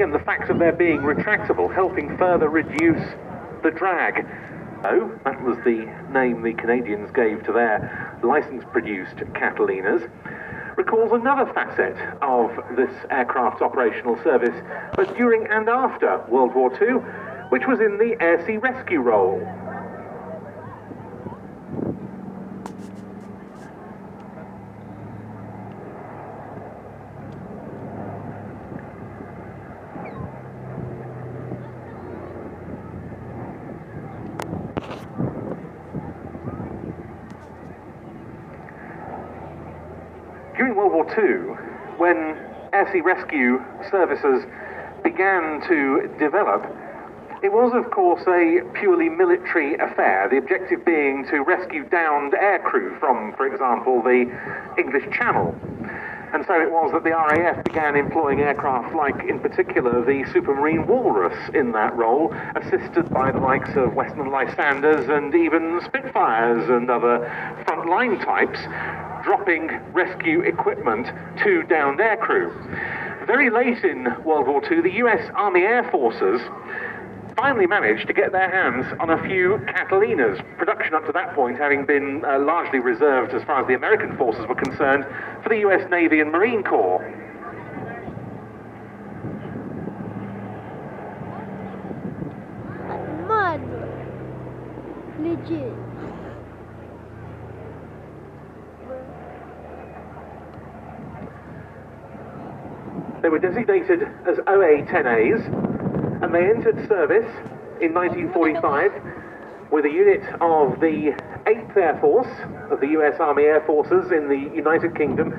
again, the fact of their being retractable, helping further reduce the drag. Oh, that was the name the Canadians gave to their license-produced Catalinas. Recalls another facet of this aircraft's operational service, but during and after World War II, which was in the air-sea rescue role. During World War II, when air-sea rescue services began to develop, it was, of course, a purely military affair, the objective being to rescue downed aircrew from, for example, the English Channel. And so it was that the RAF began employing aircraft like, in particular, the Supermarine Walrus in that role, assisted by the likes of Western Lysanders and even Spitfires and other frontline types, dropping rescue equipment to downed aircrew. Very late in World War II, the US Army Air Forces finally managed to get their hands on a few Catalinas, production up to that point having been largely reserved, as far as the American forces were concerned, for the US Navy and Marine Corps. Mud. Legit. They were designated as OA-10As, and they entered service in 1945 with a unit of the 8th Air Force of the US Army Air Forces in the United Kingdom,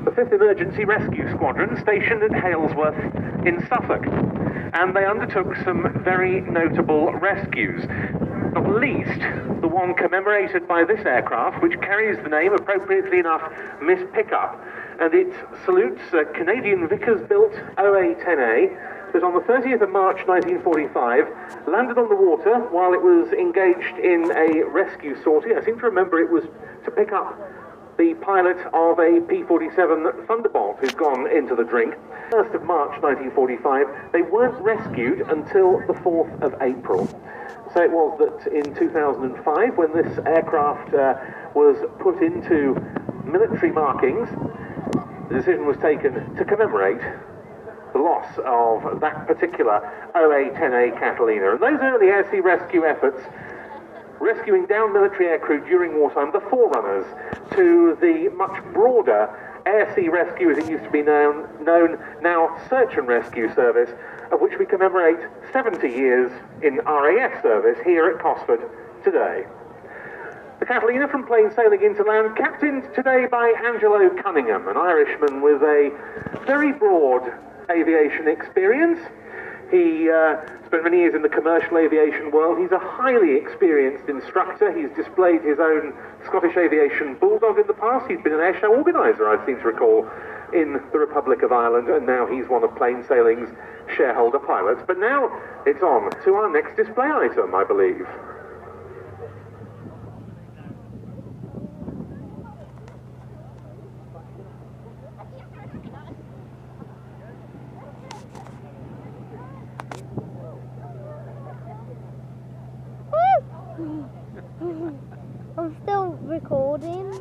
the 5th Emergency Rescue Squadron, stationed at Halesworth in Suffolk. And they undertook some very notable rescues. Not least, the one commemorated by this aircraft, which carries the name, appropriately enough, Miss Pickup, and it salutes a Canadian Vickers-built OA-10A that on the 30th of March 1945 landed on the water while it was engaged in a rescue sortie. I seem to remember it was to pick up the pilot of a P-47 Thunderbolt who'd gone into the drink. 1st of March 1945, they weren't rescued until the 4th of April. So it was that in 2005, when this aircraft was put into military markings, the decision was taken to commemorate the loss of that particular OA-10A Catalina. And those early air-sea rescue efforts, rescuing down military aircrew during wartime, the forerunners to the much broader air-sea rescue, as it used to be known now search and rescue service, of which we commemorate 70 years in RAF service here at Costford today. The Catalina from plain sailing into land, captained today by Angelo Cunningham, an Irishman with a very broad aviation experience. He spent many years in the commercial aviation world. He's a highly experienced instructor. He's displayed his own Scottish Aviation Bulldog in the past. He's been an airshow organiser, I seem to recall, in the Republic of Ireland, and now he's one of plain sailing's shareholder pilots. But now it's on to our next display item, I believe. I'm still recording.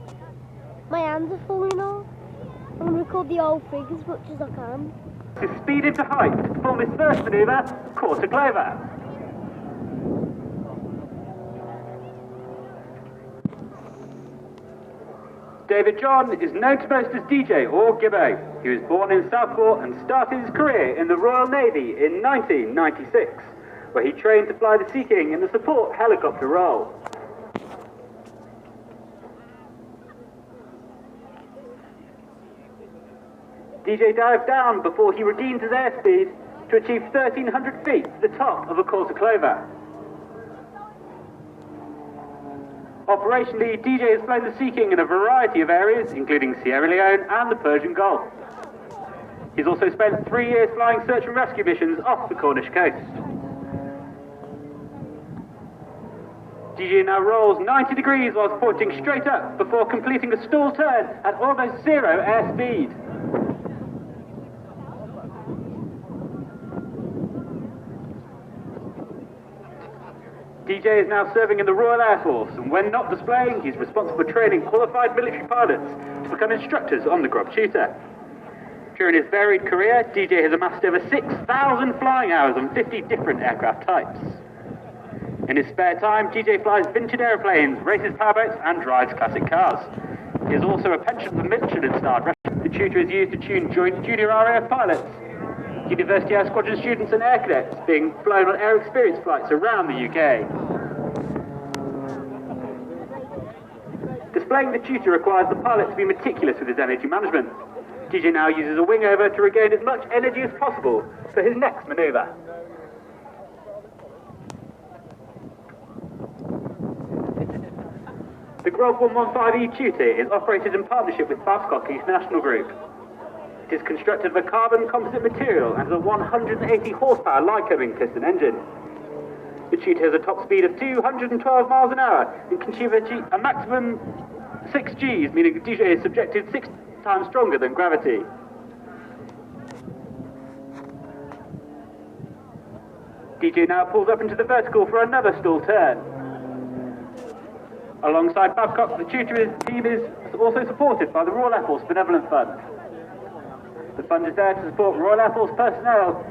My hands are falling off. I'm going to record the whole thing as much as I can. To speed into height to perform his first manoeuvre, quarter clover. David John is known to most as DJ or Gibbo. He was born in Southport and started his career in the Royal Navy in 1996, where he trained to fly the Sea King in the support helicopter role. DJ dived down before he redeemed his airspeed to achieve 1,300 feet to the top of a quarter clover. Operationally, DJ has flown the Sea King in a variety of areas, including Sierra Leone and the Persian Gulf. He's also spent 3 years flying search and rescue missions off the Cornish coast. DJ now rolls 90 degrees whilst pointing straight up before completing a stall turn at almost zero airspeed. DJ is now serving in the Royal Air Force, and when not displaying, he's responsible for training qualified military pilots to become instructors on the Grob Tutor. During his varied career, DJ has amassed over 6,000 flying hours on 50 different aircraft types. In his spare time, DJ flies vintage aeroplanes, races powerboats, and drives classic cars. He is also a pension for Michelin-starred restaurant. The tutor is used to tune joint junior RAF pilots, University Air Squadron students and air cadets being flown on air experience flights around the UK. Displaying the tutor requires the pilot to be meticulous with his energy management. DJ now uses a wing over to regain as much energy as possible for his next manoeuvre. The Grob 115E tutor is operated in partnership with Babcock International Group. It is constructed of a carbon composite material and has a 180 horsepower Lycoming piston engine. The tutor has a top speed of 212 miles an hour and can achieve a maximum 6 Gs, meaning the DJ is subjected 6 times stronger than gravity. DJ now pulls up into the vertical for another stall turn. Alongside Babcock, the tutor team is also supported by the Royal Air Force Benevolent Fund. The fund is there to support Royal Air Force personnel